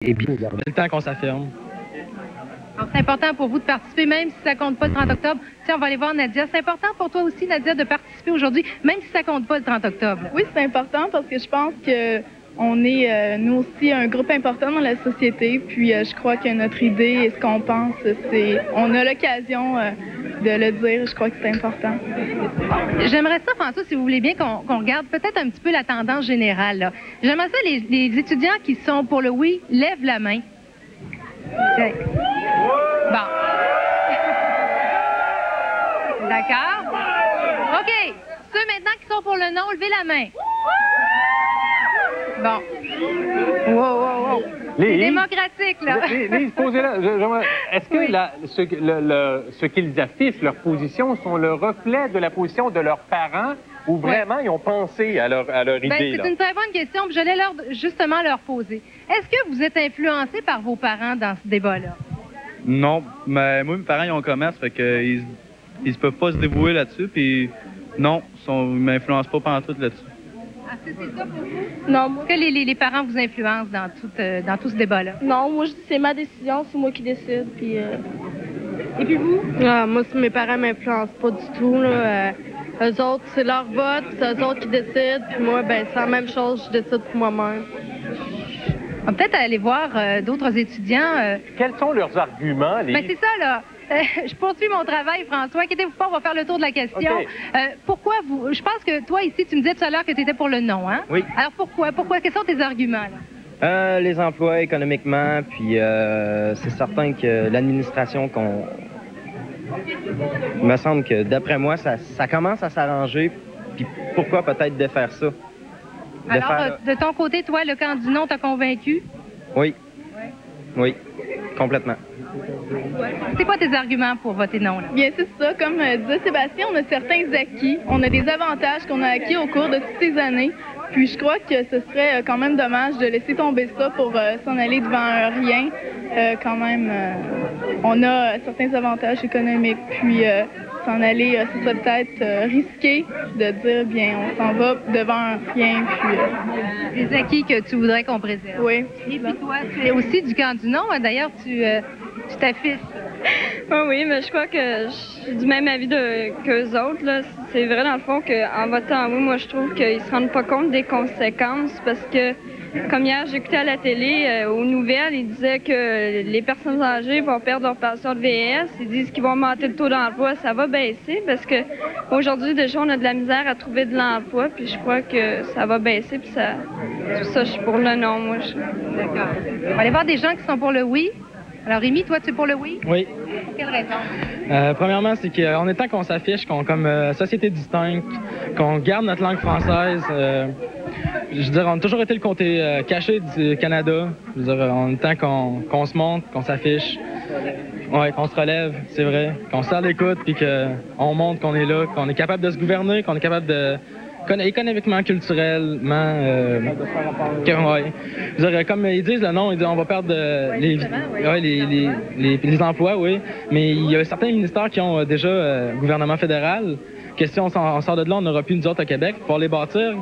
et bien. C'est le temps qu'on s'affirme. C'est important pour vous de participer, même si ça compte pas le 30 octobre. Tiens, on va aller voir Nadia. C'est important pour toi aussi, Nadia, de participer aujourd'hui, même si ça compte pas le 30 octobre. Oui, c'est important parce que je pense que on est, nous aussi, un groupe important dans la société. Puis je crois que notre idée et ce qu'on pense, c'est... On a l'occasion de le dire. Je crois que c'est important. J'aimerais ça, François, si vous voulez bien, qu'on regarde peut-être un petit peu la tendance générale, là. J'aimerais ça, les étudiants qui sont pour le oui, lèvent la main. Okay. Bon. D'accord. OK. Ceux maintenant qui sont pour le non, levez la main. Bon. Wow. C'est démocratique, là. Posez-la. Est-ce que ce qu'ils affichent, leur position, sont le reflet de la position de leurs parents ou vraiment ils ont pensé à leur idée? C'est une très bonne question, puis je l'ai justement leur poser. Est-ce que vous êtes influencé par vos parents dans ce débat-là? Non, mais moi, mes parents, ils ont un commerce, fait qu'ils ne peuvent pas se dévouer là-dessus, puis non, ils ne m'influencent pas pantoute là-dessus. Est-ce que c'est ça pour vous? Non, moi... Est-ce que les parents vous influencent dans tout ce débat-là? Non, moi, c'est ma décision, c'est moi qui décide, puis... Et puis vous? Moi, mes parents ne m'influencent pas du tout, là. Eux autres, c'est leur vote, c'est eux autres qui décident, puis moi, c'est la même chose, je décide pour moi-même. On va peut-être aller voir d'autres étudiants. Quels sont leurs arguments? C'est ça, là. Je poursuis mon travail, François. Inquiétez-vous pas, on va faire le tour de la question. Okay. Pourquoi vous... Je pense que toi, ici, tu me disais tout à l'heure que tu étais pour le non, hein? Oui. Alors, pourquoi? Quels sont tes arguments, là? Les emplois économiquement, puis c'est certain que l'administration Il me semble que, d'après moi, ça commence à s'arranger, puis pourquoi peut-être de faire ça? Alors, de ton côté, toi, le camp du non t'a convaincu? Oui. Oui, complètement. C'est quoi tes arguments pour voter non, là? Bien, c'est ça. Comme disait Sébastien, on a certains acquis. On a des avantages qu'on a acquis au cours de toutes ces années. Puis je crois que ce serait quand même dommage de laisser tomber ça pour s'en aller devant un rien. Quand même, on a certains avantages économiques. Puis s'en aller, ce serait peut-être risqué de dire, bien, on s'en va devant un rien. Puis, les acquis que tu voudrais qu'on préserve. Oui. Et puis toi, tu es aussi du camp du non. D'ailleurs, tu t'affiches. Oui, mais je crois que je suis du même avis qu'eux autres, là. C'est vrai, dans le fond, qu'en votant oui, moi, je trouve qu'ils se rendent pas compte des conséquences parce que, comme hier, j'écoutais à la télé, aux nouvelles, ils disaient que les personnes âgées vont perdre leur pension de VS. Ils disent qu'ils vont augmenter le taux d'emploi. Ça va baisser parce que aujourd'hui, déjà, on a de la misère à trouver de l'emploi, puis je crois que ça va baisser, puis tout ça, je suis pour le non, moi. D'accord. On va aller voir des gens qui sont pour le oui. Alors, Rémi, toi, tu es pour le oui? Oui. Pour quelle raison? Premièrement, c'est qu'on est temps qu'on s'affiche, comme société distincte, qu'on garde notre langue française. Je veux dire, on a toujours été le côté caché du Canada. Je veux dire, on est temps qu'on se montre, qu'on s'affiche. Oui, qu'on se relève, c'est vrai. Qu'on se serre l'écoute, puis qu'on montre qu'on est là, qu'on est capable de se gouverner, qu'on est capable de... économiquement, culturellement, je veux dire, comme ils disent, le non, on va perdre les emplois, oui, mais il y a certains ministères qui ont déjà gouvernement fédéral, que si on sort de là, on n'aura plus nous autres au Québec, pour les bâtir,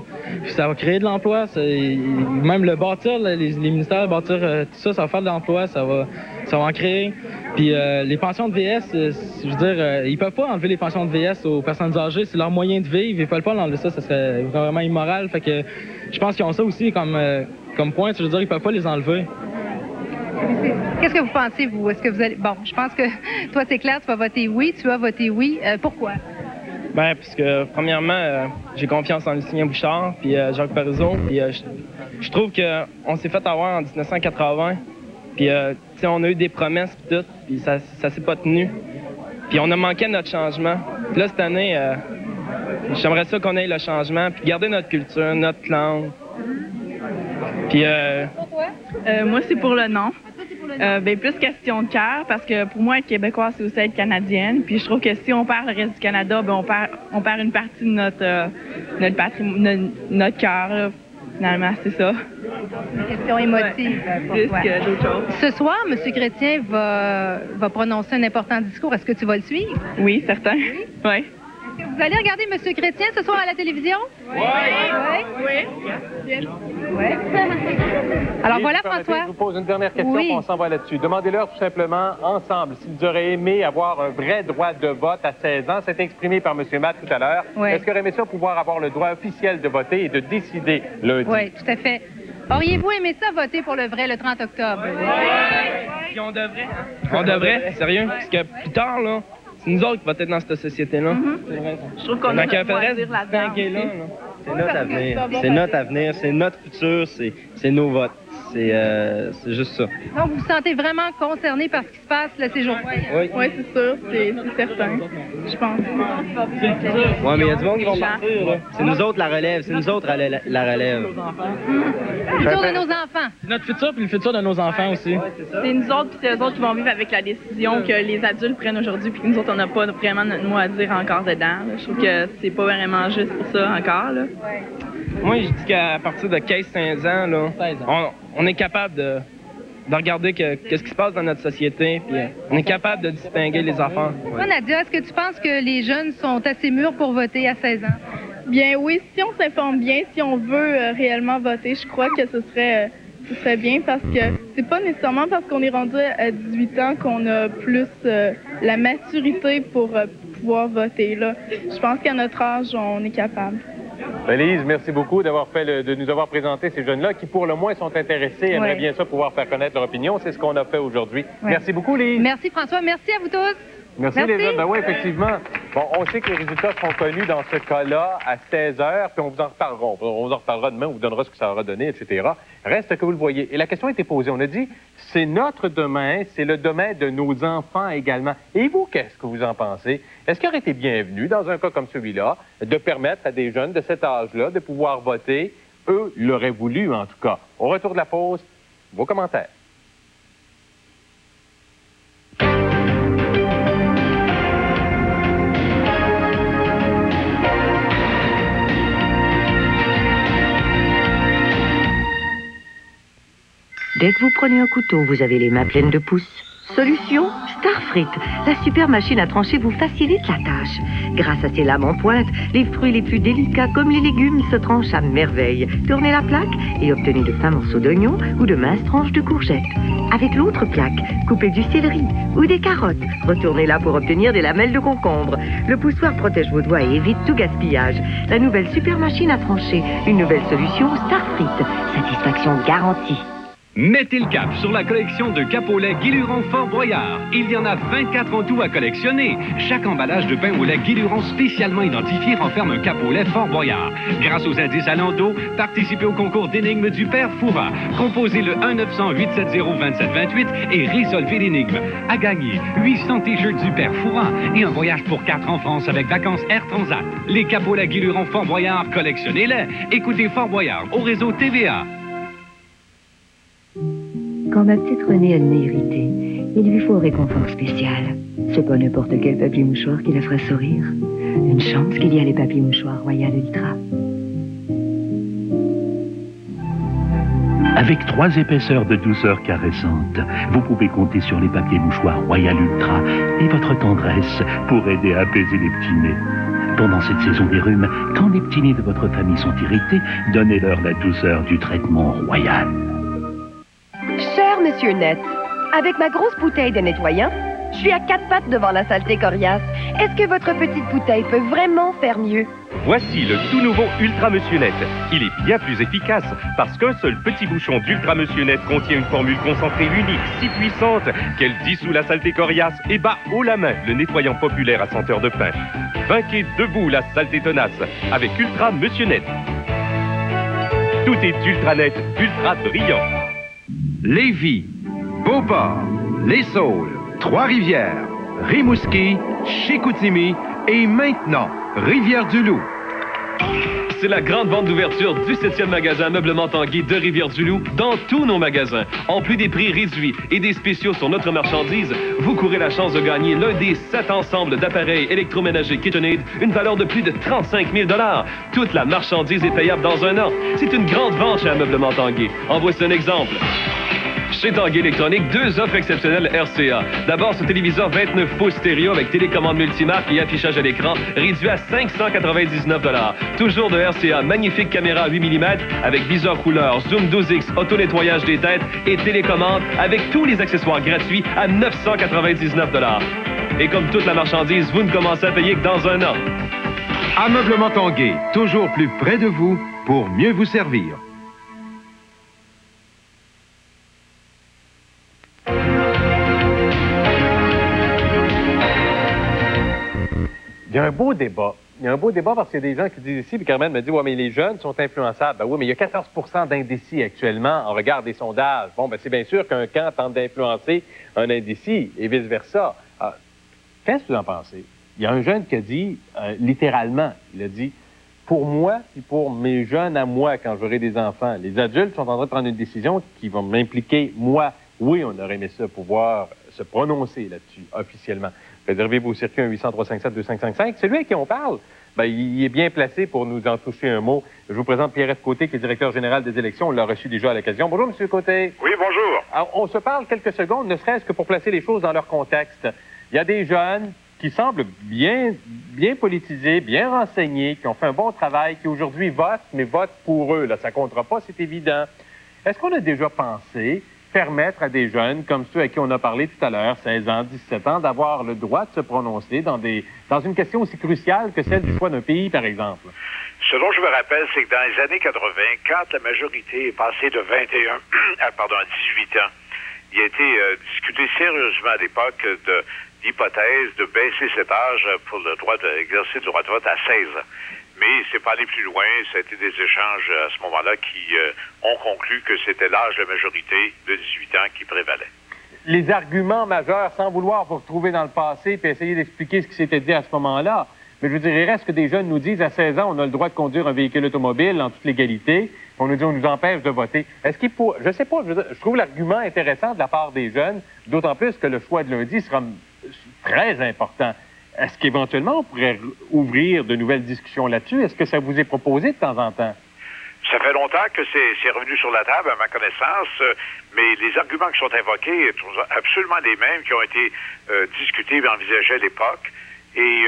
puis ça va créer de l'emploi, même le bâtir, les ministères, bâtir tout ça, ça va faire de l'emploi, ça va en créer. Puis les pensions de VS, je veux dire, ils peuvent pas enlever les pensions de VS aux personnes âgées, c'est leur moyen de vivre, ils peuvent pas l'enlever ça serait vraiment immoral. Fait que je pense qu'ils ont ça aussi comme point, je veux dire, ils peuvent pas les enlever. Qu'est-ce que vous pensez, vous? Est-ce que vous allez... Bon, je pense que toi, c'est clair, tu vas voter oui, tu as voté oui. Pourquoi? Parce que, premièrement, j'ai confiance en Lucien Bouchard, puis Jacques Parizeau, puis je trouve qu'on s'est fait avoir en 1980. Puis, on a eu des promesses pis tout, puis ça s'est pas tenu. Puis on a manqué notre changement. Puis là, cette année, j'aimerais ça qu'on ait le changement, puis garder notre culture, notre langue. Puis, moi, c'est pour le non. Plus question de cœur, parce que pour moi, être québécois, c'est aussi être canadienne. Puis je trouve que si on perd le reste du Canada, on perd une partie de notre patrimoine, notre cœur, là. Finalement, c'est ça. Une question émotive pour toi. Que d'autres choses. Ce soir, M. Chrétien va prononcer un important discours. Est-ce que tu vas le suivre? Oui, certain. Oui. Vous allez regarder M. Chrétien ce soir à la télévision? Oui. Alors voilà, François. Je vous pose une dernière question, Oui. on s'en va là-dessus. Demandez-leur tout simplement, ensemble, s'ils auraient aimé avoir un vrai droit de vote à 16 ans. C'est exprimé par M. Matt tout à l'heure. Oui. Est-ce qu'ils auraient aimé ça pouvoir avoir le droit officiel de voter et de décider lundi? Oui, tout à fait. Auriez-vous aimé ça voter pour le vrai le 30 octobre? Puis on devrait. On devrait, sérieux. Parce que plus tard, là, c'est nous autres qui vont être dans cette société-là. Je trouve qu'on a Donc, il faudrait faudrait dire se là-dedans. distinguer là. C'est notre avenir. C'est notre avenir, c'est notre futur, c'est nos votes. C'est juste ça. Donc, vous vous sentez vraiment concerné par ce qui se passe là, ces jours-ci? Oui. Oui, c'est sûr, c'est certain. Je pense. Ouais, mais il y a du monde qui vont partir, là. C'est nous autres la relève, c'est nous autres la relève. Le futur de nos enfants. C'est notre futur puis le futur de nos enfants aussi. C'est nous autres, puis c'est eux autres qui vont vivre avec la décision que les adultes prennent aujourd'hui, puis que nous autres, on n'a pas vraiment notre mot à dire encore dedans. Là. Je trouve que c'est pas vraiment juste pour ça encore. Là. Moi, je dis qu'à partir de 15-16 ans, là, on est capable de regarder qu'est-ce qui se passe dans notre société, puis on est capable de distinguer les enfants. Toi, Nadia, est-ce que tu penses que les jeunes sont assez mûrs pour voter à 16 ans? Bien oui, si on s'informe bien, si on veut réellement voter, je crois que ce serait bien parce que c'est pas nécessairement parce qu'on est rendu à 18 ans qu'on a plus la maturité pour pouvoir voter. Là. Je pense qu'à notre âge, on est capable. Lise, merci beaucoup de nous avoir présenté ces jeunes-là qui, pour le moins, sont intéressés, aimeraient bien ça pouvoir faire connaître leur opinion. C'est ce qu'on a fait aujourd'hui. Ouais. Merci beaucoup, Lise. Merci, François. Merci à vous tous. Merci, les autres. Ben oui, effectivement. Bon, on sait que les résultats seront connus dans ce cas-là à 16 heures, puis on vous en reparlera. On vous en reparlera demain, on vous donnera ce que ça aura donné, etc. Reste que vous le voyez. Et la question a été posée. On a dit, c'est notre demain, c'est le demain de nos enfants également. Et vous, qu'est-ce que vous en pensez? Est-ce qu'il aurait été bienvenu, dans un cas comme celui-là, de permettre à des jeunes de cet âge-là de pouvoir voter? Eux l'auraient voulu, en tout cas. Au retour de la pause, vos commentaires. Dès que vous prenez un couteau, vous avez les mains pleines de pouces. Solution Starfrit. La super machine à trancher vous facilite la tâche. Grâce à ses lames en pointe, les fruits les plus délicats comme les légumes se tranchent à merveille. Tournez la plaque et obtenez de fins morceaux d'oignon ou de minces tranches de courgettes. Avec l'autre plaque, coupez du céleri ou des carottes. Retournez-la pour obtenir des lamelles de concombre. Le poussoir protège vos doigts et évite tout gaspillage. La nouvelle super machine à trancher. Une nouvelle solution Starfrit. Satisfaction garantie. Mettez le cap sur la collection de capes au lait Guiluron Fort Boyard. Il y en a 24 en tout à collectionner. Chaque emballage de pain au lait Guiluron spécialement identifié renferme un cap au lait Fort Boyard. Grâce aux indices allant d'eau, participez au concours d'énigmes du Père Fouras. Composez le 1-900-870-2728 et résolvez l'énigme. À gagner 800 t-shirts du Père Fouras et un voyage pour 4 en France avec vacances Air Transat. Les capes au lait Guiluron Fort Boyard, collectionnez-les. Écoutez Fort Boyard au réseau TVA. Quand ma petite Renée a le nez irrité, il lui faut un réconfort spécial. C'est pas n'importe quel papier mouchoir qui la fera sourire. Une chance qu'il y a les papiers mouchoirs Royal Ultra. Avec 3 épaisseurs de douceur caressante, vous pouvez compter sur les papiers mouchoirs Royal Ultra et votre tendresse pour aider à apaiser les petits nez. Pendant cette saison des rhumes, quand les petits nez de votre famille sont irrités, donnez-leur la douceur du traitement Royal. Cher Monsieur Net, avec ma grosse bouteille de nettoyant, je suis à 4 pattes devant la saleté coriace. Est-ce que votre petite bouteille peut vraiment faire mieux? Voici le tout nouveau Ultra Monsieur Net. Il est bien plus efficace parce qu'un seul petit bouchon d'Ultra Monsieur Net contient une formule concentrée unique si puissante qu'elle dissout la saleté coriace et bat haut la main le nettoyant populaire à senteur de pain. Vainquez debout la saleté tenace avec Ultra Monsieur Net. Tout est ultra net, ultra brillant. Lévis, Beauport, Les Saules, Trois-Rivières, Rimouski, Chicoutimi et maintenant Rivière-du-Loup. C'est la grande vente d'ouverture du 7e magasin Meublement Tanguy de Rivière-du-Loup dans tous nos magasins. En plus des prix réduits et des spéciaux sur notre marchandise, vous courez la chance de gagner l'un des 7 ensembles d'appareils électroménagers KitchenAid, une valeur de plus de 35 000 $. Toute la marchandise est payable dans un an. C'est une grande vente chez Meublement Tanguy. En voici un exemple. Chez Chez Tanguay Électronique, 2 offres exceptionnelles RCA. D'abord, ce téléviseur 29 pouces stéréo avec télécommande multimarque et affichage à l'écran, réduit à 599 $. Toujours de RCA, magnifique caméra 8 mm avec viseur couleur, zoom 12X, auto-nettoyage des têtes et télécommande avec tous les accessoires gratuits à 999 $. Et comme toute la marchandise, vous ne commencez à payer que dans un an. Ameublement Tanguay, toujours plus près de vous pour mieux vous servir. Il y a un beau débat. Il y a un beau débat parce qu'il y a des gens qui disent ici, puis Carmen me dit, ouais, mais les jeunes sont influençables. Ben oui, mais il y a 14 % d'indécis actuellement en regard des sondages. Bon, ben c'est bien sûr qu'un camp tente d'influencer un indécis et vice-versa. Qu'est-ce que vous en pensez? Il y a un jeune qui a dit, littéralement, il a dit, pour moi et pour mes jeunes à moi quand j'aurai des enfants, les adultes sont en train de prendre une décision qui va m'impliquer, moi. Oui, on aurait aimé ça, pouvoir se prononcer là-dessus, officiellement. Réservez-vous au circuit 1-800-357-2555. C'est lui à qui on parle. Ben, il est bien placé pour nous en toucher un mot. Je vous présente Pierre-Yves Côté, qui est directeur général des élections. On l'a reçu déjà à l'occasion. Bonjour, M. Côté. Oui, bonjour. Alors, on se parle quelques secondes, ne serait-ce que pour placer les choses dans leur contexte. Il y a des jeunes qui semblent bien politisés, bien renseignés, qui ont fait un bon travail, qui aujourd'hui votent, mais votent pour eux. Là, ça comptera pas, c'est évident. Est-ce qu'on a déjà pensé permettre à des jeunes, comme ceux à qui on a parlé tout à l'heure, 16 ans, 17 ans, d'avoir le droit de se prononcer dans une question aussi cruciale que celle du choix d'un pays, par exemple? Ce dont je me rappelle, c'est que dans les années 80, quand la majorité est passée de 21 à 18 ans, il a été discuté sérieusement à l'époque d'hypothèse de baisser cet âge pour le droit d'exercer le droit de vote à 16 ans. Mais c'est pas allé plus loin. Ça a été des échanges à ce moment-là qui ont conclu que c'était l'âge de majorité de 18 ans qui prévalait. Les arguments majeurs, sans vouloir vous retrouver dans le passé puis essayer d'expliquer ce qui s'était dit à ce moment-là, mais je veux dire, il reste que des jeunes nous disent à 16 ans, on a le droit de conduire un véhicule automobile en toute légalité. On nous dit, on nous empêche de voter. Est-ce qu'il faut... Je sais pas, je trouve l'argument intéressant de la part des jeunes, d'autant plus que le choix de lundi sera très important. Est-ce qu'éventuellement, on pourrait ouvrir de nouvelles discussions là-dessus? Est-ce que ça vous est proposé de temps en temps? Ça fait longtemps que c'est revenu sur la table, à ma connaissance, mais les arguments qui sont invoqués sont absolument les mêmes qui ont été discutés et envisagés à l'époque. Et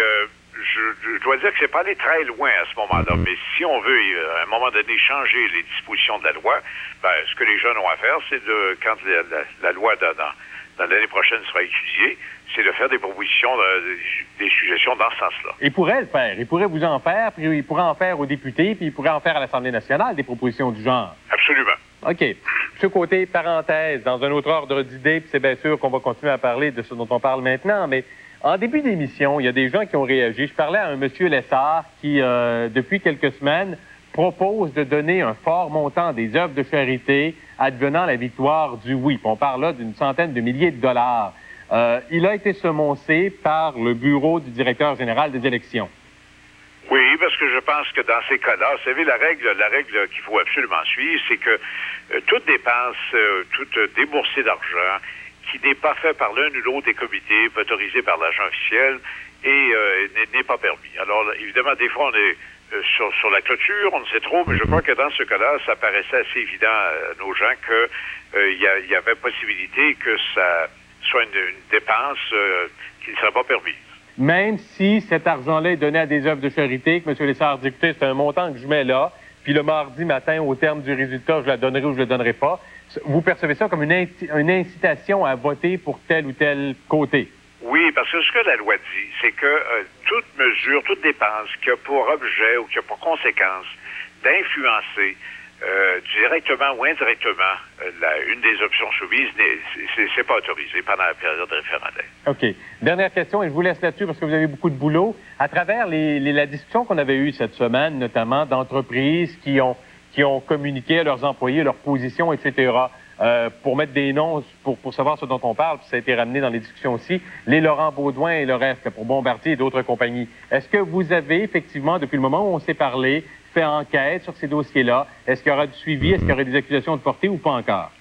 je dois dire que c'est pas allé très loin à ce moment-là. Mais si on veut, à un moment donné, changer les dispositions de la loi, ben, ce que les jeunes ont à faire, c'est de, quand la loi dans l'année prochaine sera étudiée, c'est de faire des propositions, des suggestions dans ce sens-là. Il pourrait le faire. Il pourrait vous en faire, puis il pourrait en faire aux députés, puis il pourrait en faire à l'Assemblée nationale, des propositions du genre. Absolument. OK. Ce côté, parenthèse, dans un autre ordre d'idée, puis c'est bien sûr qu'on va continuer à parler de ce dont on parle maintenant, mais en début d'émission, il y a des gens qui ont réagi. Je parlais à un monsieur Lessard qui, depuis quelques semaines, propose de donner un fort montant des œuvres de charité advenant la victoire du oui. Puis on parle là d'une centaine de milliers de dollars. Il a été semoncé par le bureau du directeur général des élections. Oui, parce que je pense que dans ces cas-là, vous savez, la règle qu'il faut absolument suivre, c'est que toute dépense, toute déboursée d'argent qui n'est pas fait par l'un ou l'autre des comités, autorisé par l'agent officiel, et n'est pas permis. Alors, évidemment, des fois, on est sur la clôture, on ne sait trop, mais je crois que dans ce cas-là, ça paraissait assez évident à nos gens qu'il y avait possibilité que ça soit une dépense qui ne serait pas permise. Même si cet argent-là est donné à des œuvres de charité, que M. Lessard dit, écoutez, c'est un montant que je mets là, puis le mardi matin, au terme du résultat, je la donnerai ou je la donnerai pas. Vous percevez ça comme une incitation à voter pour tel ou tel côté? Oui, parce que ce que la loi dit, c'est que toute mesure, toute dépense qui a pour objet ou qui a pour conséquence d'influencer directement ou indirectement une des options soumises, c'est pas autorisé pendant la période référendaire. OK. Dernière question, et je vous laisse là-dessus parce que vous avez beaucoup de boulot. À travers la discussion qu'on avait eue cette semaine, notamment d'entreprises qui ont communiqué à leurs employés leur position, etc., pour mettre des noms, pour savoir ce dont on parle, puis ça a été ramené dans les discussions aussi, les Laurent Baudouin et le reste, pour Bombardier et d'autres compagnies. Est-ce que vous avez, effectivement, depuis le moment où on s'est parlé, fait enquête sur ces dossiers-là? Est-ce qu'il y aura du suivi? Est-ce qu'il y aura des accusations de portée ou pas encore?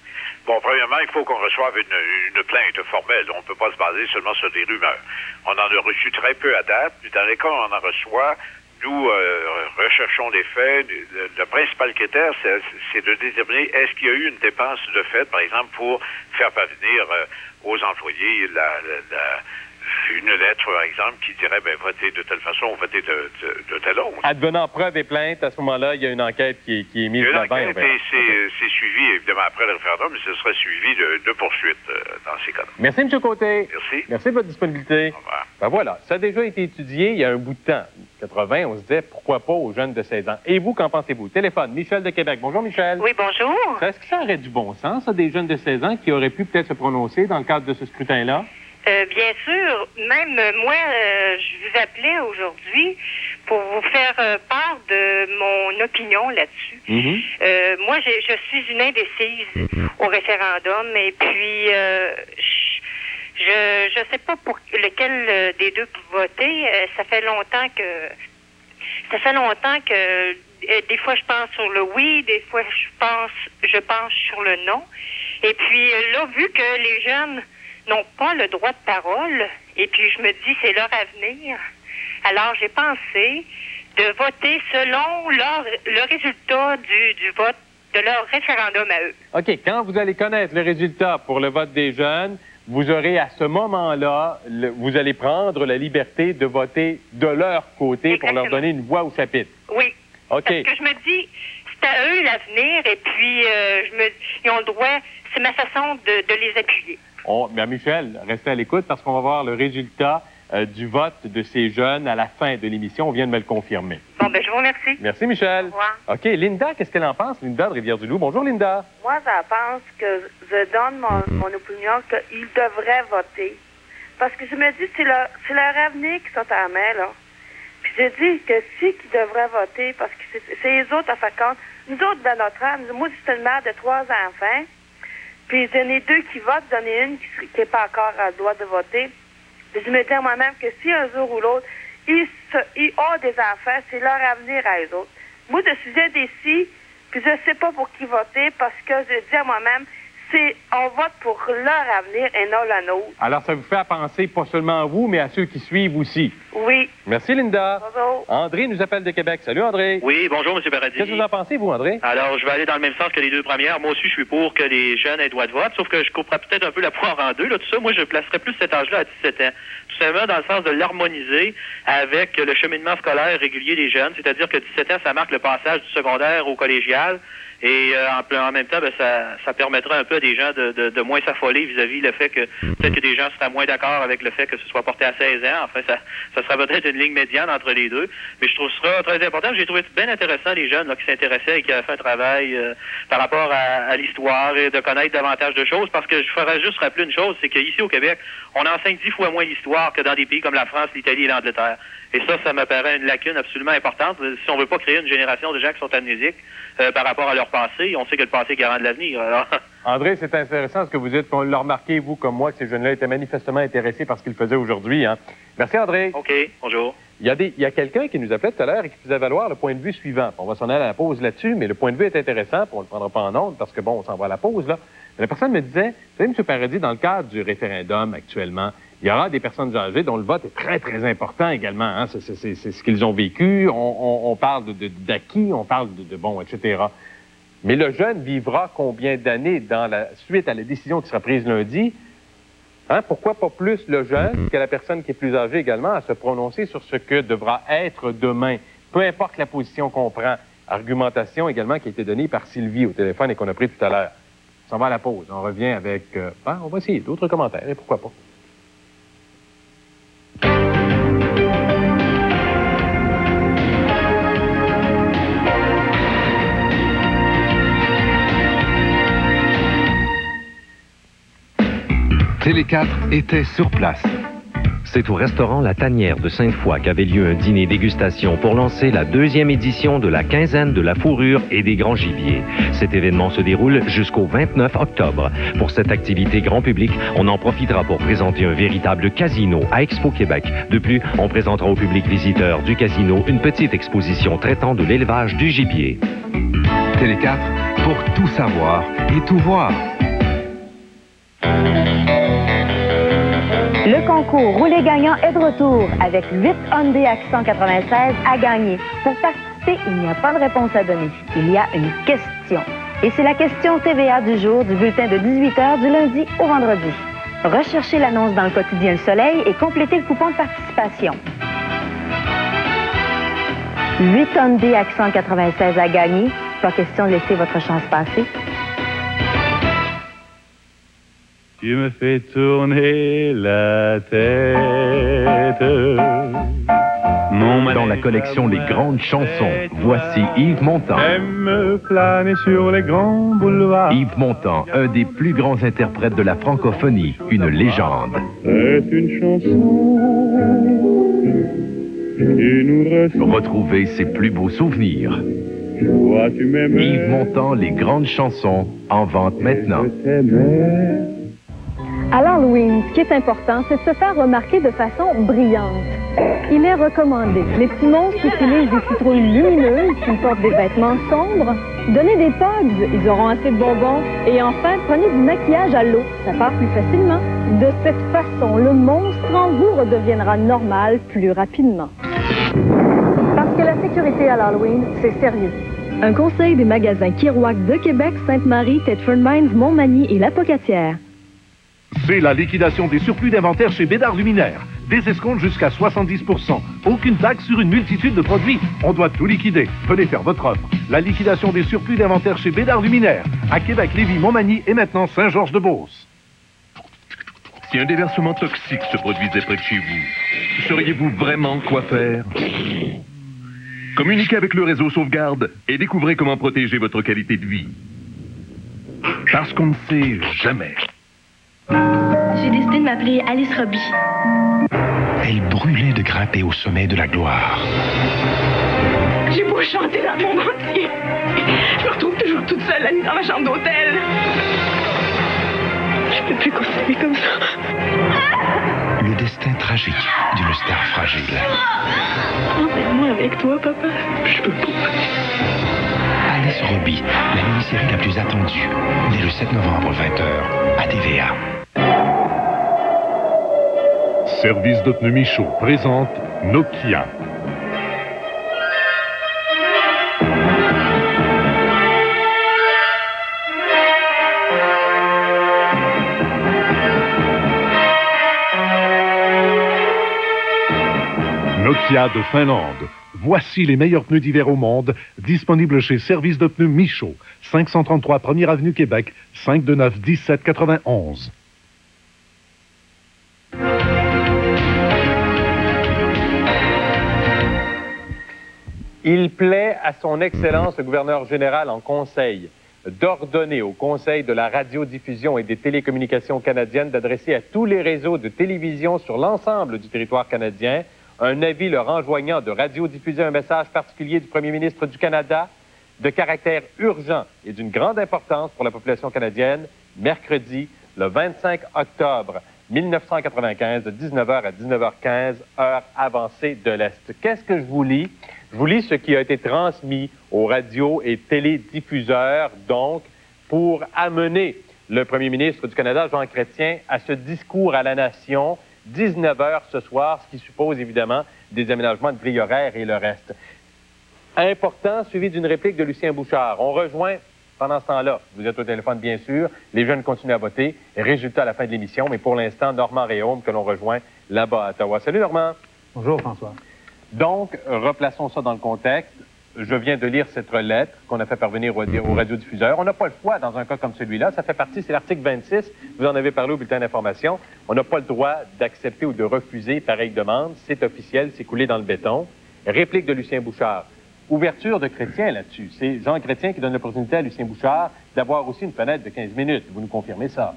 Bon, premièrement, il faut qu'on reçoive une plainte formelle. On ne peut pas se baser seulement sur des rumeurs. On en a reçu très peu à date. Dans les cas où on en reçoit, Nous recherchons des faits. Le principal critère, c'est de déterminer est-ce qu'il y a eu une dépense de fait, par exemple, pour faire parvenir aux employés une lettre, par exemple, qui dirait votez de telle façon ou votez de telle autre. Advenant preuve et plainte, à ce moment-là, il y a une enquête qui est mise en avant. Et c'est suivi, évidemment, après le référendum, mais ce serait suivi de poursuites dans ces cas-là. Merci, M. Côté. Merci. Merci de votre disponibilité. Au revoir. Ben voilà, ça a déjà été étudié il y a un bout de temps. En 80, on se disait, pourquoi pas aux jeunes de 16 ans? Et vous, qu'en pensez-vous? Téléphone, Michel de Québec. Bonjour, Michel. Oui, bonjour. Est-ce que ça aurait du bon sens, ça, des jeunes de 16 ans qui auraient pu peut-être se prononcer dans le cadre de ce scrutin-là? Bien sûr. Même moi, je vous appelais aujourd'hui pour vous faire part de mon opinion là-dessus. Moi, je suis une indécise au référendum et puis je sais pas pour lequel des deux voter. Ça fait longtemps que des fois je pense sur le oui, des fois je pense sur le non. Et puis là, vu que les jeunes n'ont pas le droit de parole, et puis je me dis c'est leur avenir, alors j'ai pensé de voter selon le résultat du vote de leur référendum à eux. OK, quand vous allez connaître le résultat pour le vote des jeunes, vous aurez à ce moment-là, vous allez prendre la liberté de voter de leur côté. Exactement. Pour leur donner une voix au chapitre. Oui. OK. Parce que je me dis, c'est à eux l'avenir, et puis ils ont le droit, c'est ma façon de les appuyer. Bien, Michel, restez à l'écoute parce qu'on va voir le résultat du vote de ces jeunes à la fin de l'émission. On vient de me le confirmer. Bon, je vous remercie. Merci, Michel. Au revoir. OK, Linda, qu'est-ce qu'elle en pense? Linda de Rivière-du-Loup. Bonjour, Linda. Moi, je pense que je donne mon opinion qu'ils devraient voter. Parce que je me dis, c'est leur avenir qui sont à la main, là. Puis je dis que qu'ils devraient voter parce que c'est les autres à faire compte. Nous autres, dans notre âme, moi, je suis une mère de 3 enfants. Puis j'en ai 2 qui votent, j'en ai une qui n'est pas encore à droit de voter. Puis je me dis à moi-même que si un jour ou l'autre, ils ont des enfants, c'est leur avenir à eux autres. Moi, je suis indécis, puis je ne sais pas pour qui voter parce que je dis à moi-même, on vote pour leur avenir et non le nôtre. Alors, ça vous fait penser pas seulement à vous, mais à ceux qui suivent aussi. Oui. Merci, Linda. Bonjour. André nous appelle de Québec. Salut, André. Oui, bonjour, M. Paradis. Qu'est-ce que vous en pensez, vous, André? Alors, je vais aller dans le même sens que les 2 premières. Moi aussi, je suis pour que les jeunes aient droit de vote, sauf que je couperais peut-être un peu la poire en deux, là, tout ça. Moi, je placerais plus cet âge-là à 17 ans. Tout simplement dans le sens de l'harmoniser avec le cheminement scolaire régulier des jeunes. C'est-à-dire que 17 ans, ça marque le passage du secondaire au collégial. Et en même temps, ça permettra un peu à des gens de moins s'affoler vis-à-vis le fait que peut-être que des gens seraient moins d'accord avec le fait que ce soit porté à 16 ans. Enfin, ça sera peut-être une ligne médiane entre les deux. Mais je trouve ça très important. J'ai trouvé bien intéressant les jeunes là, qui s'intéressaient et qui avaient fait un travail par rapport à l'histoire et de connaître davantage de choses. Parce que je ferais juste rappeler une chose, c'est qu'ici au Québec, on enseigne 10 fois moins l'histoire que dans des pays comme la France, l'Italie et l'Angleterre. Et ça me paraît une lacune absolument importante. Si on veut pas créer une génération de gens qui sont amnésiques par rapport à leur passé, on sait que le passé est garant de l'avenir. Alors... André, c'est intéressant ce que vous dites. On l'a remarqué, vous comme moi, que ces jeunes-là étaient manifestement intéressés par ce qu'ils faisaient aujourd'hui. Hein. Merci, André. OK, bonjour. Il y a quelqu'un qui nous appelait tout à l'heure et qui faisait valoir le point de vue suivant. On va s'en aller à la pause là-dessus, mais le point de vue est intéressant, puis on ne le prendra pas en ondes parce que, on s'en va à la pause, là. Mais la personne me disait, vous savez, M. Paradis, dans le cadre du référendum actuellement, il y aura des personnes âgées dont le vote est très, très important également. Hein? C'est ce qu'ils ont vécu. On parle d'acquis, on parle etc. Mais le jeune vivra combien d'années dans la suite à la décision qui sera prise lundi? Hein? Pourquoi pas plus le jeune que la personne qui est plus âgée également à se prononcer sur ce que devra être demain? Peu importe la position qu'on prend. Argumentation également qui a été donnée par Sylvie au téléphone et qu'on a pris tout à l'heure. On s'en va à la pause. On revient avec... on va essayer d'autres commentaires et pourquoi pas. Télé 4 était sur place. C'est au restaurant La Tanière de Sainte-Foy qu'avait lieu un dîner dégustation pour lancer la 2e édition de la quinzaine de la fourrure et des grands gibiers. Cet événement se déroule jusqu'au 29 octobre. Pour cette activité grand public, on en profitera pour présenter un véritable casino à Expo Québec. De plus, on présentera au public visiteur du casino une petite exposition traitant de l'élevage du gibier. Télé 4, pour tout savoir et tout voir. Le concours Roulet gagnant est de retour avec 8 Hyundai Accent 96 à gagner. Pour participer, il n'y a pas de réponse à donner. Il y a une question. Et c'est la question TVA du jour du bulletin de 18h du lundi au vendredi. Recherchez l'annonce dans le quotidien Le Soleil et complétez le coupon de participation. 8 Hyundai Accent 96 à gagner. Pas question de laisser votre chance passer. Tu me fais tourner la tête. Dans la collection Les Grandes Chansons, voici Yves Montand. J'aime planer sur les grands boulevards. Yves Montand, un des plus grands interprètes de la francophonie, une légende. C'est une chanson qui nous ressemble. Retrouvez ses plus beaux souvenirs. Toi, tu m'aimais. Yves Montand, Les Grandes Chansons, en vente maintenant. À l'Halloween, ce qui est important, c'est de se faire remarquer de façon brillante. Il est recommandé. Les petits monstres utilisent des citrouilles lumineuses qui portent des vêtements sombres. Donnez des pogs, ils auront assez de bonbons. Et enfin, prenez du maquillage à l'eau, ça part plus facilement. De cette façon, le monstre en vous redeviendra normal plus rapidement. Parce que la sécurité à l'Halloween, c'est sérieux. Un conseil des magasins Kerouac de Québec, Sainte-Marie, Thetford Mines, Montmagny et La Pocatière. C'est la liquidation des surplus d'inventaire chez Bédard Luminaire. Des escomptes jusqu'à 70%. Aucune taxe sur une multitude de produits. On doit tout liquider. Venez faire votre offre. La liquidation des surplus d'inventaire chez Bédard Luminaire. À Québec, Lévis, Montmagny et maintenant Saint-Georges-de-Beauce. Si un déversement toxique se produisait près de chez vous, sauriez-vous vraiment quoi faire? Communiquez avec le réseau Sauvegarde et découvrez comment protéger votre qualité de vie. Parce qu'on ne sait jamais. J'ai décidé de m'appeler Alice Robbie. Elle brûlait de grimper au sommet de la gloire. J'ai beau chanter dans le monde entier. Je me retrouve toujours toute seule la nuit dans ma chambre d'hôtel. Je peux plus continuer comme ça. Le destin tragique d'une star fragile. Emmène-moi avec toi, papa. Je peux pas. Alice Robbie, la mini-série la plus attendue, dès le 7 novembre 20h à TVA. Service de pneus Michaud présente Nokia. Nokia de Finlande. Voici les meilleurs pneus d'hiver au monde, disponibles chez Service de pneus Michaud, 533 1er Avenue Québec, 529 17 91. Il plaît à son Excellence le gouverneur général en conseil d'ordonner au Conseil de la radiodiffusion et des télécommunications canadiennes d'adresser à tous les réseaux de télévision sur l'ensemble du territoire canadien un avis leur enjoignant de radiodiffuser un message particulier du premier ministre du Canada de caractère urgent et d'une grande importance pour la population canadienne, mercredi, le 25 octobre 1995, de 19h à 19h15, heure avancée de l'Est. Qu'est-ce que je vous lis? Je vous lis ce qui a été transmis aux radios et télédiffuseurs, donc, pour amener le premier ministre du Canada, Jean Chrétien, à ce discours à la nation, 19h ce soir, ce qui suppose évidemment des aménagements de grille horaire et le reste. Important, suivi d'une réplique de Lucien Bouchard. On rejoint, pendant ce temps-là, vous êtes au téléphone bien sûr, les jeunes continuent à voter, résultat à la fin de l'émission, mais pour l'instant, Normand Réaume que l'on rejoint là-bas à Ottawa. Salut Normand. Bonjour François. Donc, replaçons ça dans le contexte. Je viens de lire cette lettre qu'on a fait parvenir aux radiodiffuseurs. On n'a pas le choix dans un cas comme celui-là. Ça fait partie, c'est l'article 26. Vous en avez parlé au bulletin d'information. On n'a pas le droit d'accepter ou de refuser pareille demande. C'est officiel, c'est coulé dans le béton. Réplique de Lucien Bouchard. Ouverture de Chrétien là-dessus. C'est Jean Chrétien qui donne l'opportunité à Lucien Bouchard d'avoir aussi une fenêtre de 15 minutes. Vous nous confirmez ça?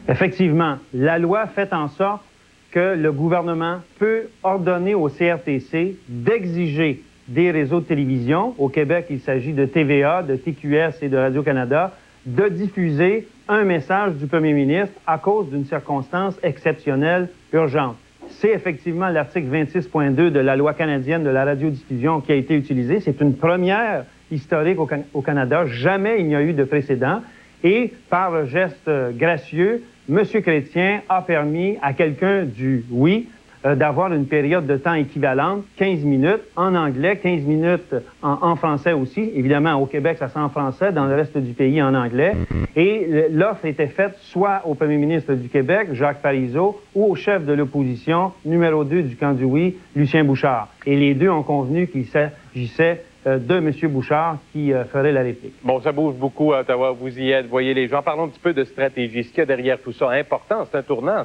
Effectivement. La loi fait en sorte que le gouvernement peut ordonner au CRTC d'exiger des réseaux de télévision. Au Québec, il s'agit de TVA, de TQS et de Radio-Canada, de diffuser un message du premier ministre à cause d'une circonstance exceptionnelle urgente. C'est effectivement l'article 26.2 de la loi canadienne de la radiodiffusion qui a été utilisé. C'est une première historique au Canada. Jamais il n'y a eu de précédent. Et par le geste gracieux M. Chrétien a permis à quelqu'un du oui d'avoir une période de temps équivalente, 15 minutes en anglais, 15 minutes en français aussi. Évidemment, au Québec, ça sent en français, dans le reste du pays, en anglais. Et l'offre était faite soit au premier ministre du Québec, Jacques Parizeau, ou au chef de l'opposition, numéro 2 du camp du oui, Lucien Bouchard. Et les deux ont convenu qu'il s'agissait de M. Bouchard qui ferait la réplique. Bon, ça bouge beaucoup à Ottawa, vous y êtes, voyez les gens. Parlons un petit peu de stratégie. Ce qu'il y a derrière tout ça, important, c'est un tournant.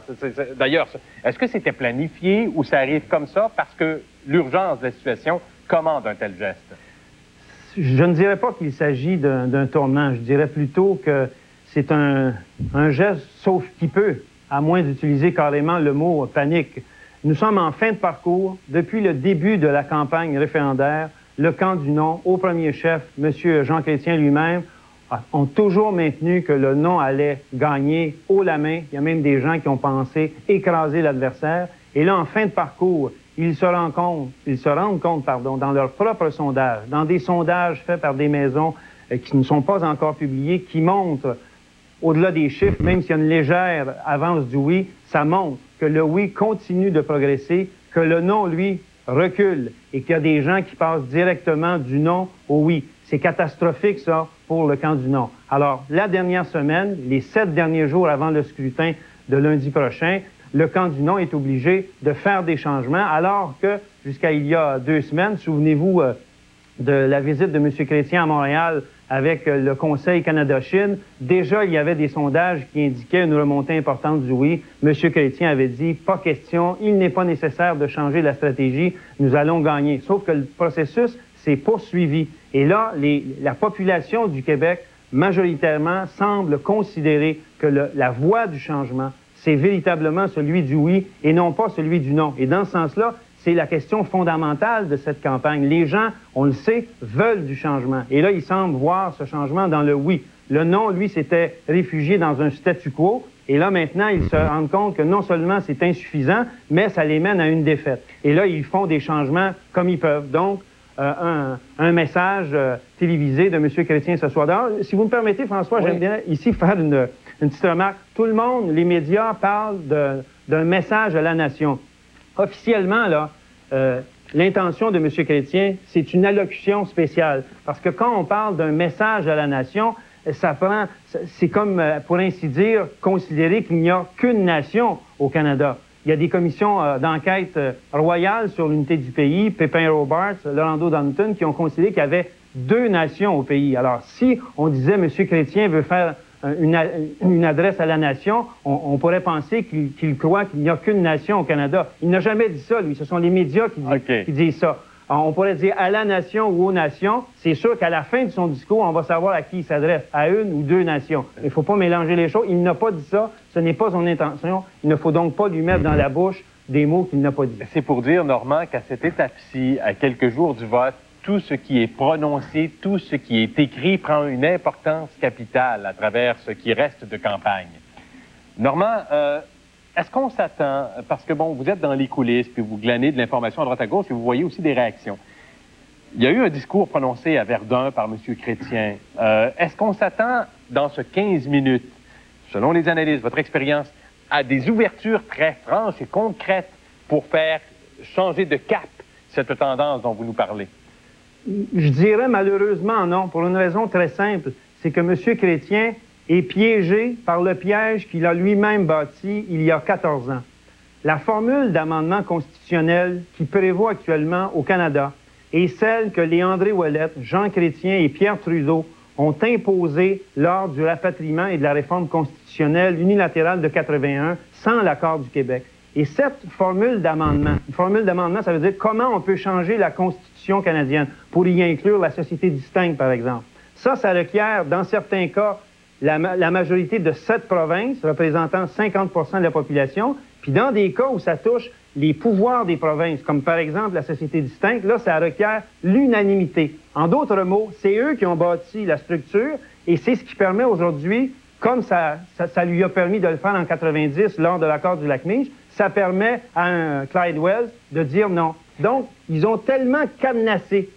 D'ailleurs, est-ce que c'était planifié ou ça arrive comme ça parce que l'urgence de la situation commande un tel geste? Je ne dirais pas qu'il s'agit d'un tournant. Je dirais plutôt que c'est un geste sauf qui peut, à moins d'utiliser carrément le mot panique. Nous sommes en fin de parcours. Depuis le début de la campagne référendaire, le camp du non, au premier chef, M. Jean Chrétien lui-même, ont toujours maintenu que le non allait gagner haut la main. Il y a même des gens qui ont pensé écraser l'adversaire. Et là, en fin de parcours, ils se rendent compte, dans leur propre sondage, dans des sondages faits par des maisons qui ne sont pas encore publiés, qui montrent, au-delà des chiffres, même s'il y a une légère avance du oui, ça montre que le oui continue de progresser, que le non, lui, recule et qu'il y a des gens qui passent directement du non au oui. C'est catastrophique, ça, pour le camp du non. Alors, la dernière semaine, les 7 derniers jours avant le scrutin de lundi prochain, le camp du non est obligé de faire des changements, alors que, jusqu'à il y a 2 semaines, souvenez-vous de la visite de M. Chrétien à Montréal avec le Conseil Canada-Chine, déjà, il y avait des sondages qui indiquaient une remontée importante du oui. M. Chrétien avait dit, pas question, il n'est pas nécessaire de changer la stratégie, nous allons gagner. Sauf que le processus s'est poursuivi. Et là, la population du Québec, majoritairement, semble considérer que la voie du changement, c'est véritablement celui du oui et non pas celui du non. Et dans ce sens-là, c'est la question fondamentale de cette campagne. Les gens, on le sait, veulent du changement. Et là, ils semblent voir ce changement dans le oui. Le non, lui, s'était réfugié dans un statu quo. Et là, maintenant, ils se rendent compte que non seulement c'est insuffisant, mais ça les mène à une défaite. Et là, ils font des changements comme ils peuvent. Donc, un message télévisé de M. Chrétien ce soir. D'ailleurs, si vous me permettez, François, j'aime bien ici faire une petite remarque. Tout le monde, les médias, parlent d'un message à la nation. Officiellement, là, l'intention de M. Chrétien, c'est une allocution spéciale. Parce que quand on parle d'un message à la nation, c'est comme, pour ainsi dire, considérer qu'il n'y a qu'une nation au Canada. Il y a des commissions d'enquête royales sur l'unité du pays, Pépin-Robarts, Lorando Downton, qui ont considéré qu'il y avait 2 nations au pays. Alors, si on disait M. Chrétien veut faire une adresse à la nation, on pourrait penser qu'il croit qu'il n'y a qu'une nation au Canada. Il n'a jamais dit ça, lui. Ce sont les médias qui disent ça. Alors, on pourrait dire à la nation ou aux nations. C'est sûr qu'à la fin de son discours, on va savoir à qui il s'adresse, à 1 ou 2 nations. Il ne faut pas mélanger les choses. Il n'a pas dit ça. Ce n'est pas son intention. Il ne faut donc pas lui mettre dans la bouche des mots qu'il n'a pas dit. C'est pour dire, Normand, qu'à cette étape-ci, à quelques jours du vote, tout ce qui est prononcé, tout ce qui est écrit prend une importance capitale à travers ce qui reste de campagne. Normand, est-ce qu'on s'attend, parce que bon, vous êtes dans les coulisses, puis vous glanez de l'information à droite à gauche, et vous voyez aussi des réactions. Il y a eu un discours prononcé à Verdun par M. Chrétien. Est-ce qu'on s'attend, dans ce 15 minutes, selon les analyses, votre expérience, à des ouvertures très franches et concrètes pour faire changer de cap cette tendance dont vous nous parlez? Je dirais malheureusement non, pour une raison très simple. C'est que M. Chrétien est piégé par le piège qu'il a lui-même bâti il y a 14 ans. La formule d'amendement constitutionnel qui prévaut actuellement au Canada est celle que les André Ouellette, Jean Chrétien et Pierre Trudeau ont imposée lors du rapatriement et de la réforme constitutionnelle unilatérale de 81 sans l'accord du Québec. Et cette formule d'amendement, ça veut dire comment on peut changer la Constitution canadienne pour y inclure la société distincte, par exemple. Ça requiert, dans certains cas, la majorité de 7 provinces, représentant 50% de la population, puis dans des cas où ça touche les pouvoirs des provinces, comme par exemple la société distincte, là, ça requiert l'unanimité. En d'autres mots, c'est eux qui ont bâti la structure, et c'est ce qui permet aujourd'hui, comme ça lui a permis de le faire en 90 lors de l'accord du Lac-Meach, ça permet à un Clyde Wells de dire non. Donc, ils ont tellement cadenassé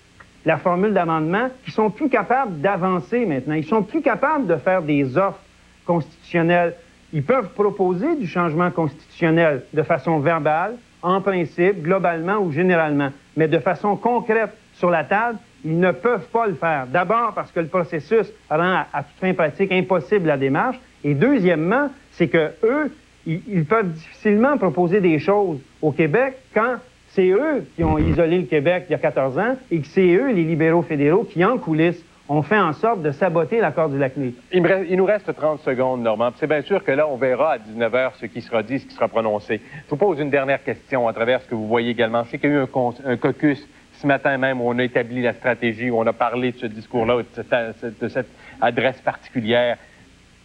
la formule d'amendement qu'ils sont plus capables d'avancer maintenant. Ils sont plus capables de faire des offres constitutionnelles Ils peuvent proposer du changement constitutionnel de façon verbale, en principe, globalement ou généralement, mais de façon concrète sur la table, ils ne peuvent pas le faire. D'abord parce que le processus rend à toute fin pratique impossible la démarche, et deuxièmement, c'est que eux, ils peuvent difficilement proposer des choses au Québec quand c'est eux qui ont isolé le Québec il y a 14 ans et que c'est eux, les libéraux fédéraux, qui en coulisses ont fait en sorte de saboter l'accord du Lac-Mead. Il nous reste 30 secondes, Normand. C'est bien sûr que là, on verra à 19h ce qui sera dit, ce qui sera prononcé. Je vous pose une dernière question à travers ce que vous voyez également. Je sais qu'il y a eu un caucus ce matin même où on a établi la stratégie, où on a parlé de ce discours-là, de cette adresse particulière.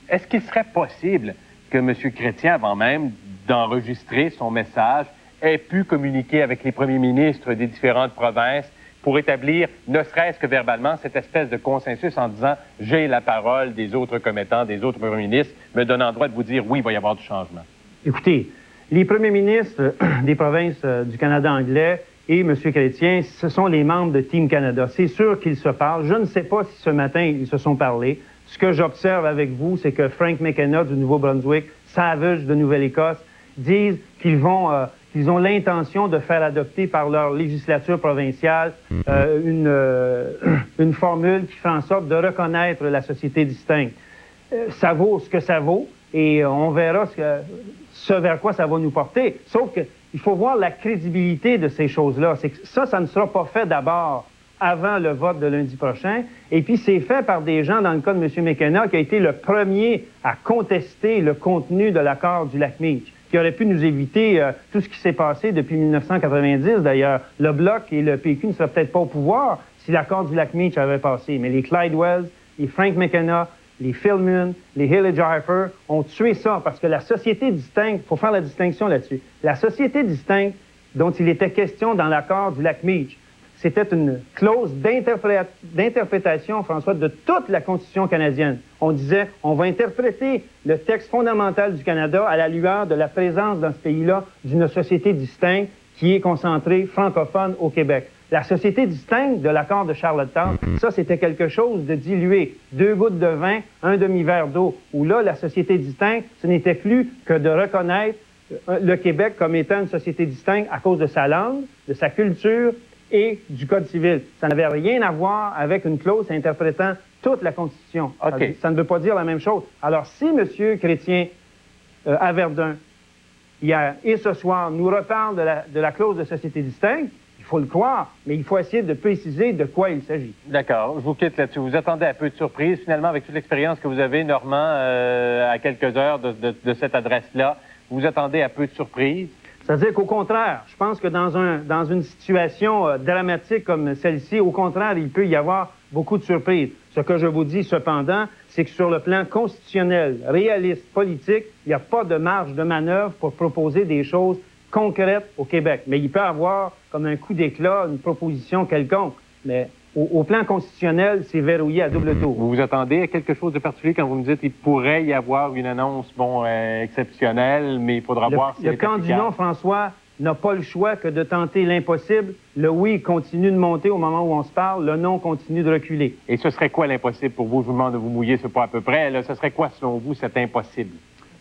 Est-ce qu'il serait possible que M. Chrétien, avant même d'enregistrer son message, ait pu communiquer avec les premiers ministres des différentes provinces pour établir, ne serait-ce que verbalement, cette espèce de consensus en disant « j'ai la parole des autres commettants, des autres premiers ministres, me donnant le droit de vous dire oui, il va y avoir du changement ». Écoutez, les premiers ministres des provinces du Canada anglais et M. Chrétien, ce sont les membres de Team Canada. C'est sûr qu'ils se parlent. Je ne sais pas si ce matin, ils se sont parlé. Ce que j'observe avec vous, c'est que Frank McKenna du Nouveau-Brunswick, Savage de Nouvelle-Écosse, disent qu'ils ont l'intention de faire adopter par leur législature provinciale une formule qui fait en sorte de reconnaître la société distincte. Ça vaut ce que ça vaut et on verra ce vers quoi ça va nous porter. Sauf qu'il faut voir la crédibilité de ces choses-là. C'est que ça ne sera pas fait d'abord avant le vote de lundi prochain. Et puis, c'est fait par des gens, dans le cas de M. McKenna, qui a été le premier à contester le contenu de l'accord du Lac-Mead, qui aurait pu nous éviter tout ce qui s'est passé depuis 1990, d'ailleurs. Le Bloc et le PQ ne seraient peut-être pas au pouvoir si l'accord du Lac-Mead avait passé. Mais les Clyde Wells, les Frank McKenna, les Phil Munn, les Haley Jaffer ont tué ça parce que la société distincte, il faut faire la distinction là-dessus, la société distincte dont il était question dans l'accord du Lac-Mead, c'était une clause d'interprétation, François, de toute la Constitution canadienne. On disait, on va interpréter le texte fondamental du Canada à la lueur de la présence dans ce pays-là d'une société distincte qui est concentrée francophone au Québec. La société distincte de l'accord de Charlottetown, ça, c'était quelque chose de dilué. 2 gouttes de vin, un demi-verre d'eau. Où là, la société distincte, ce n'était plus que de reconnaître le Québec comme étant une société distincte à cause de sa langue, de sa culture et du Code civil. Ça n'avait rien à voir avec une clause interprétant toute la Constitution. Okay. Ça ne veut pas dire la même chose. Alors, si M. Chrétien, à Verdun, hier et ce soir, nous reparle de la clause de société distincte, il faut le croire, mais il faut essayer de préciser de quoi il s'agit. D'accord, je vous quitte là-dessus. Vous attendez un peu de surprise, finalement, avec toute l'expérience que vous avez, Normand, à quelques heures de cette adresse-là. Vous attendez un peu de surprise? C'est-à-dire qu'au contraire, je pense que dans une situation dramatique comme celle-ci, au contraire, il peut y avoir beaucoup de surprises. Ce que je vous dis, cependant, c'est que sur le plan constitutionnel, réaliste, politique, il n'y a pas de marge de manœuvre pour proposer des choses concrètes au Québec. Mais il peut y avoir, comme un coup d'éclat, une proposition quelconque. Mais au plan constitutionnel, c'est verrouillé à double tour. Vous vous attendez à quelque chose de particulier quand vous me dites qu'il pourrait y avoir une annonce, exceptionnelle, mais il faudra voir si... Le camp du non, François, n'a pas le choix que de tenter l'impossible. Le oui continue de monter au moment où on se parle, le non continue de reculer. Et ce serait quoi l'impossible pour vous? Je vous demande de vous mouiller, c'est pas à peu près. Là, ce serait quoi, selon vous, cet impossible?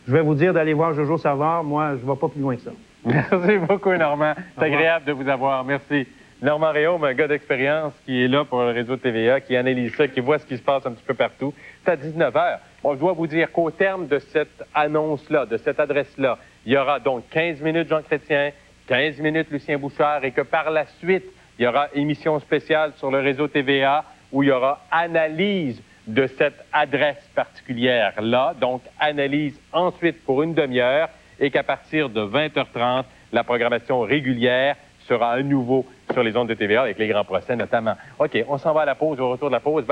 Je vais vous dire d'aller voir Jojo Savard. Moi, je ne vais pas plus loin que ça. Merci beaucoup, Normand. C'est agréable de vous avoir. Merci. Normand Réaume, un gars d'expérience qui est là pour le réseau TVA, qui analyse ça, qui voit ce qui se passe un petit peu partout. C'est à 19h. On doit vous dire qu'au terme de cette annonce-là, de cette adresse-là, il y aura donc 15 minutes Jean Chrétien, 15 minutes Lucien Bouchard, et que par la suite, il y aura émission spéciale sur le réseau TVA où il y aura analyse de cette adresse particulière-là, donc analyse ensuite pour une demi-heure, et qu'à partir de 20h30, la programmation régulière sera à nouveau sur les ondes de TVA avec les grands procès notamment. OK, on s'en va à la pause. Au retour de la pause,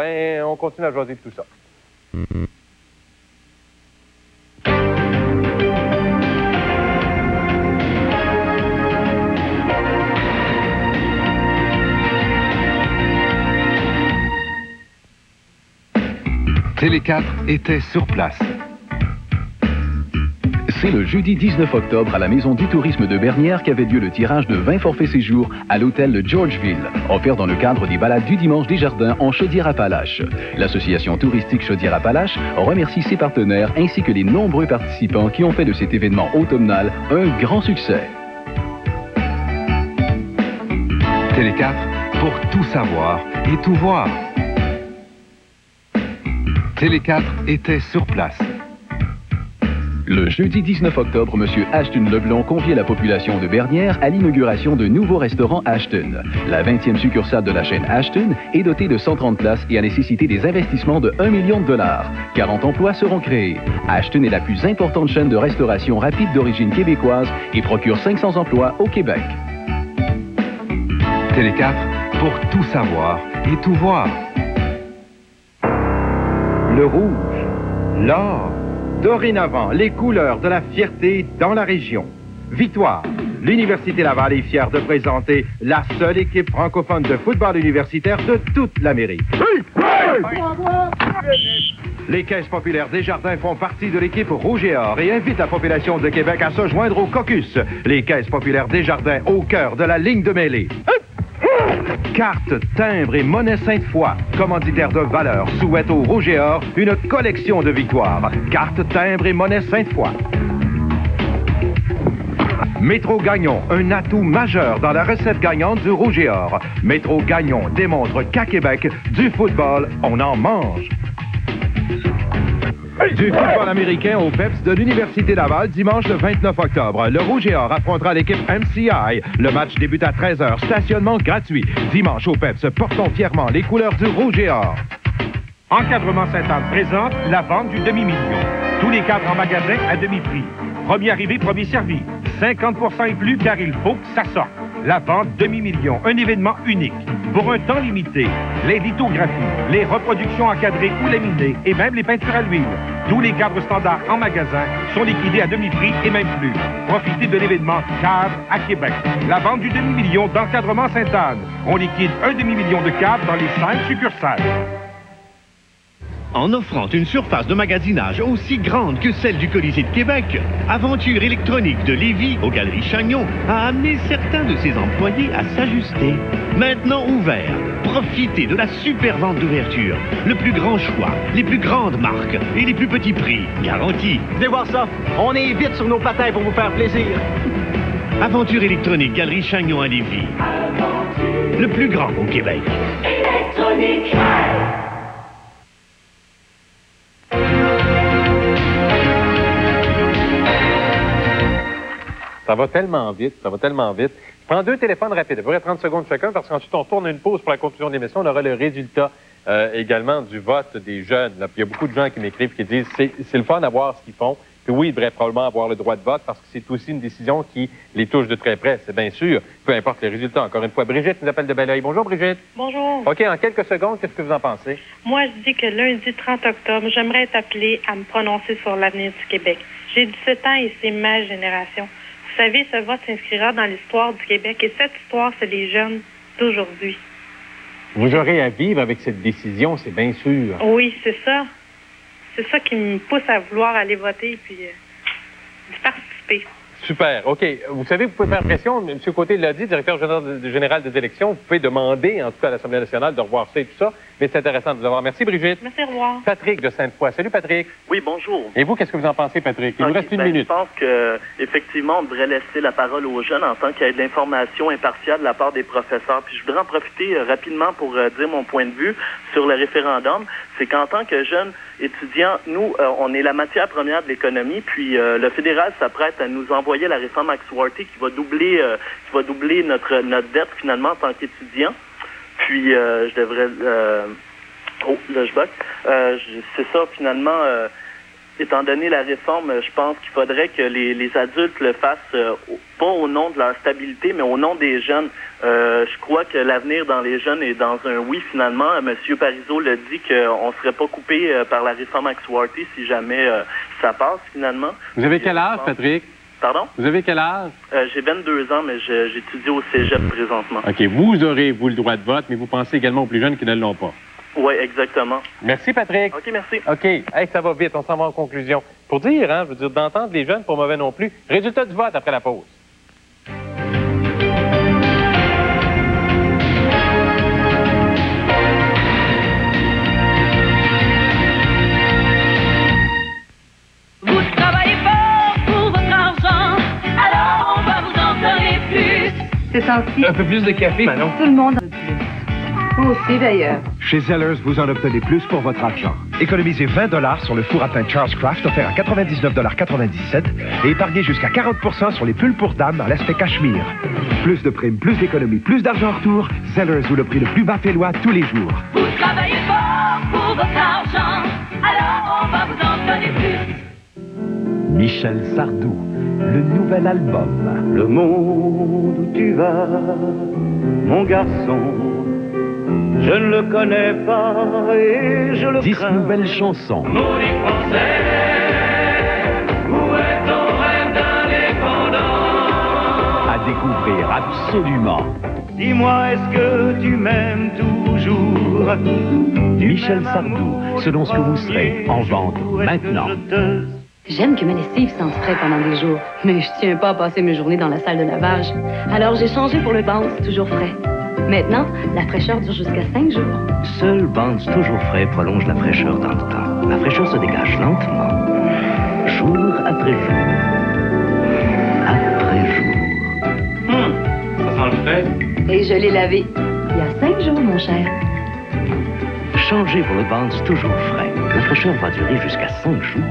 on continue à jaser de tout ça. Télé 4 était sur place. C'est le jeudi 19 octobre à la Maison du Tourisme de Bernières qu'avait lieu le tirage de 20 forfaits séjours à l'hôtel de Georgeville, offert dans le cadre des balades du dimanche des Jardins en Chaudière-Appalaches. L'association touristique Chaudière-Appalaches remercie ses partenaires ainsi que les nombreux participants qui ont fait de cet événement automnal un grand succès. Télé 4, pour tout savoir et tout voir. Télé 4 était sur place. Le jeudi 19 octobre, M. Ashton Leblond conviait la population de Bernières à l'inauguration d'un nouveau restaurant Ashton. La 20e succursale de la chaîne Ashton est dotée de 130 places et a nécessité des investissements de $1 million. 40 emplois seront créés. Ashton est la plus importante chaîne de restauration rapide d'origine québécoise et procure 500 emplois au Québec. Télé 4, pour tout savoir et tout voir. Le rouge, l'or, dorénavant, les couleurs de la fierté dans la région. Victoire, l'Université Laval est fière de présenter la seule équipe francophone de football universitaire de toute l'Amérique. Les Caisses populaires Desjardins font partie de l'équipe Rouge et Or et invitent la population de Québec à se joindre au caucus. Les Caisses populaires Desjardins au cœur de la ligne de mêlée. Cartes, timbres et monnaie Sainte-Foy, commanditaires de valeur, souhaitent au Rouge et Or une collection de victoires. Cartes, timbres et monnaie Sainte-Foy. Métro Gagnon, un atout majeur dans la recette gagnante du Rouge et Or. Métro Gagnon démontre qu'à Québec, du football, on en mange. Du football américain au PEPS de l'Université Laval, dimanche le 29 octobre. Le Rouge et Or affrontera l'équipe MCI. Le match débute à 13h. Stationnement gratuit. Dimanche au PEPS, portons fièrement les couleurs du Rouge et Or. Encadrement Sainte-Anne présente la vente du demi-million. Tous les cadres en magasin à demi-prix. Premier arrivé, premier servi. 50% et plus car il faut que ça sorte. La vente demi-million, un événement unique. Pour un temps limité, les lithographies, les reproductions encadrées ou laminées et même les peintures à l'huile. Tous les cadres standards en magasin sont liquidés à demi-prix et même plus. Profitez de l'événement cadre à Québec. La vente du demi-million d'encadrement Sainte-Anne. On liquide un demi-million de cadres dans les 5 succursales. En offrant une surface de magasinage aussi grande que celle du Colisée de Québec, Aventure électronique de Lévis aux Galeries Chagnon a amené certains de ses employés à s'ajuster. Maintenant ouvert, profitez de la super vente d'ouverture. Le plus grand choix, les plus grandes marques et les plus petits prix garantis. Venez voir ça, on est vite sur nos patins pour vous faire plaisir. Aventure électronique Galerie Chagnon à Lévis. Le plus grand au Québec. Électronique. Ça va tellement vite, ça va tellement vite. Je prends 2 téléphones rapides, à peu près 30 secondes chacun, parce qu'ensuite, on tourne une pause pour la conclusion de l'émission. On aura le résultat également du vote des jeunes. Là. Puis il y a beaucoup de gens qui m'écrivent, qui disent c'est le fun à voir ce qu'ils font. Puis oui, ils devraient probablement avoir le droit de vote, parce que c'est aussi une décision qui les touche de très près, c'est bien sûr. Peu importe les résultats. Encore une fois, Brigitte nous appelle de Belleuil. Bonjour, Brigitte. Bonjour. OK, en quelques secondes, qu'est-ce que vous en pensez? Moi, je dis que lundi 30 octobre, j'aimerais être appelée à me prononcer sur l'avenir du Québec. J'ai 17 ans et c'est ma génération. Vous savez, ce vote s'inscrira dans l'histoire du Québec et cette histoire, c'est les jeunes d'aujourd'hui. Vous aurez à vivre avec cette décision, c'est bien sûr. Oui, c'est ça. C'est ça qui me pousse à vouloir aller voter et puis d'y participer. Super. OK. Vous savez, vous pouvez faire pression. M. Côté l'a dit, directeur général des élections. Vous pouvez demander, en tout cas, à l'Assemblée nationale de revoir ça et tout ça. Mais c'est intéressant de vous avoir. Merci, Brigitte. Merci, au revoir. Patrick de Sainte-Foy. Salut, Patrick. Oui, bonjour. Et vous, qu'est-ce que vous en pensez, Patrick? Il nous reste une minute. Je pense qu'effectivement, on devrait laisser la parole aux jeunes en tant qu'il y ait de l'information impartiale de la part des professeurs. Puis je voudrais en profiter rapidement pour dire mon point de vue sur le référendum. C'est qu'en tant que jeunes étudiants, nous, on est la matière première de l'économie. Puis le fédéral s'apprête à nous envoyer la réforme Axworthy qui va doubler notre dette finalement en tant qu'étudiants. Puis je devrais... Oh, là je boque. C'est ça, finalement, étant donné la réforme, je pense qu'il faudrait que les adultes le fassent pas au nom de leur stabilité, mais au nom des jeunes. Je crois que l'avenir dans les jeunes est dans un oui, finalement. M. Parizeau l'a dit qu'on ne serait pas coupé par la réforme Axworthy si jamais ça passe, finalement. Vous avez quel âge, Patrick? Pardon? Vous avez quel âge? J'ai 22 ans, mais j'étudie au cégep présentement. OK. Vous aurez, vous, le droit de vote, mais vous pensez également aux plus jeunes qui ne l'ont pas. Oui, exactement. Merci, Patrick. OK, merci. OK. Hey, ça va vite. On s'en va en conclusion. Pour dire, hein, je veux dire, d'entendre les jeunes, pas mauvais non plus. Résultat du vote après la pause. Vous travaillez fort pour votre argent, alors on va vous en donner plus. C'est senti. Un peu plus de café, Manon. Tout le monde en veut plus. Moi aussi, d'ailleurs. Chez Zellers, vous en obtenez plus pour votre argent. Économisez 20 sur le four à pain Charles Craft offert à 99,97 et épargnez jusqu'à 40 sur les pulls pour dames dans l'aspect cachemire. Plus de primes, plus d'économies, plus d'argent en retour. Zellers vous le prix le plus bas félois tous les jours. Vous travaillez fort pour votre argent, alors on va vous en donner plus. Michel Sardou, le nouvel album. Le monde où tu vas, mon garçon, je ne le connais pas et je le 10 crains. nouvelles chansons. Maudit français, où est ton rêve d'indépendant? À découvrir absolument. Dis-moi, est-ce que tu m'aimes toujours? Michel Sardou, selon ce que vous serez, en vente maintenant. J'aime que ma lessive sente frais pendant des jours, mais je tiens pas à passer mes journées dans la salle de lavage. Alors j'ai changé pour le Bounce toujours frais. Maintenant, la fraîcheur dure jusqu'à 5 jours. Seul Bounce toujours frais prolonge la fraîcheur dans le temps. La fraîcheur se dégage lentement, jour après jour. Après jour. Ça sent le frais. Et je l'ai lavé il y a 5 jours, mon cher. Changez pour le Bounce toujours frais. La fraîcheur va durer jusqu'à 5 jours.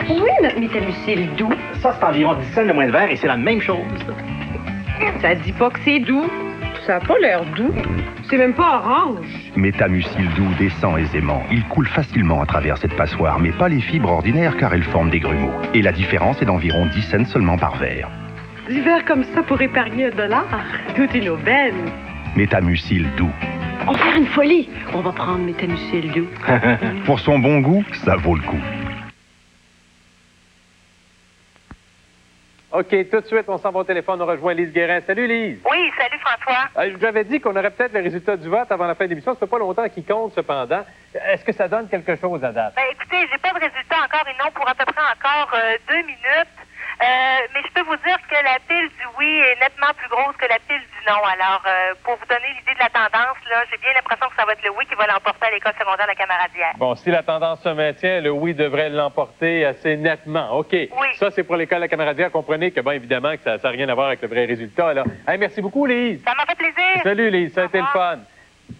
Oui, notre métallucile doux. Ça, c'est environ 10 cents de moins de verre et c'est la même chose. Ça dit pas que c'est doux. Ça a pas l'air doux. C'est même pas orange. Métamucil doux descend aisément. Il coule facilement à travers cette passoire, mais pas les fibres ordinaires car elles forment des grumeaux. Et la différence est d'environ 10 cents seulement par verre. Du verre comme ça pour épargner $1. Tout une aubaine. Métamucil doux. On va faire une folie. On va prendre métamucil doux. Pour son bon goût, ça vaut le coup. OK, tout de suite, on s'en va au téléphone, on rejoint Lise Guérin. Salut, Lise. Oui, salut François. Je vous avais dit qu'on aurait peut-être le résultat du vote avant la fin de l'émission. Ça fait pas longtemps qu'il compte, cependant. Est-ce que ça donne quelque chose à date? Ben, écoutez, j'ai pas de résultat encore et non pour à peu près encore 2 minutes. Mais je peux vous dire que la pile du oui est nettement plus grosse que la pile du non. Alors, pour vous donner l'idée de la tendance, là, j'ai bien l'impression que ça va être le oui qui va l'emporter à l'école secondaire de la Camaradière. Bon, si la tendance se maintient, le oui devrait l'emporter assez nettement. OK. Oui. Ça, c'est pour l'école de la Camaradière. Comprenez que, bon, évidemment, que ça n'a rien à voir avec le vrai résultat, là. Hey, merci beaucoup, Lise. Ça m'a fait plaisir. Salut, Lise. Ça a été le fun.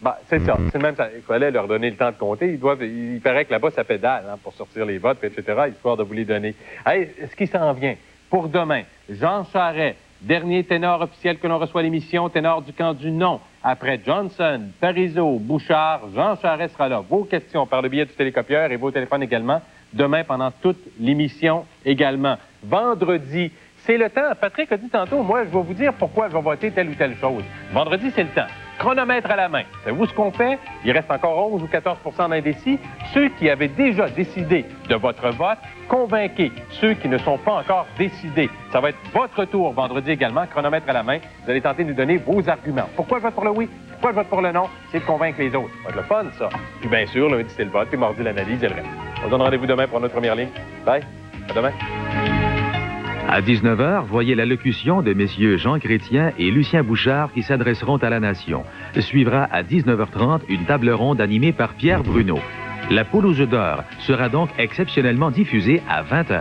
Bah, c'est ça. C'est le même. Il fallait leur donner le temps de compter. Il paraît que là-bas, ça pédale, hein, pour sortir les votes, etc., histoire de vous les donner. Hey, ce qui s'en vient. Pour demain, Jean Charest, dernier ténor officiel que l'on reçoit à l'émission, ténor du camp du non. Après Johnson, Parizeau, Bouchard, Jean Charest sera là. Vos questions par le biais du télécopieur et vos téléphones également. Demain, pendant toute l'émission également. Vendredi, c'est le temps. Patrick a dit tantôt, moi, je vais vous dire pourquoi je vais voter telle ou telle chose. Vendredi, c'est le temps. Chronomètre à la main. Savez-vous ce qu'on fait? Il reste encore 11 ou 14 d'indécis. Ceux qui avaient déjà décidé de votre vote, convainquez ceux qui ne sont pas encore décidés. Ça va être votre tour vendredi également, chronomètre à la main. Vous allez tenter de nous donner vos arguments. Pourquoi je vote pour le oui? Pourquoi je vote pour le non? C'est de convaincre les autres. Ça va être le fun, ça. Puis bien sûr, lundi, c'est le vote, puis mardi, l'analyse et le reste. On se donne rendez-vous demain pour notre première ligne. Bye. À demain. À 19h, voyez l'allocution de messieurs Jean Chrétien et Lucien Bouchard qui s'adresseront à la nation. Suivra à 19h30 une table ronde animée par Pierre Bruno. La poule aux œufs d'or sera donc exceptionnellement diffusée à 20h.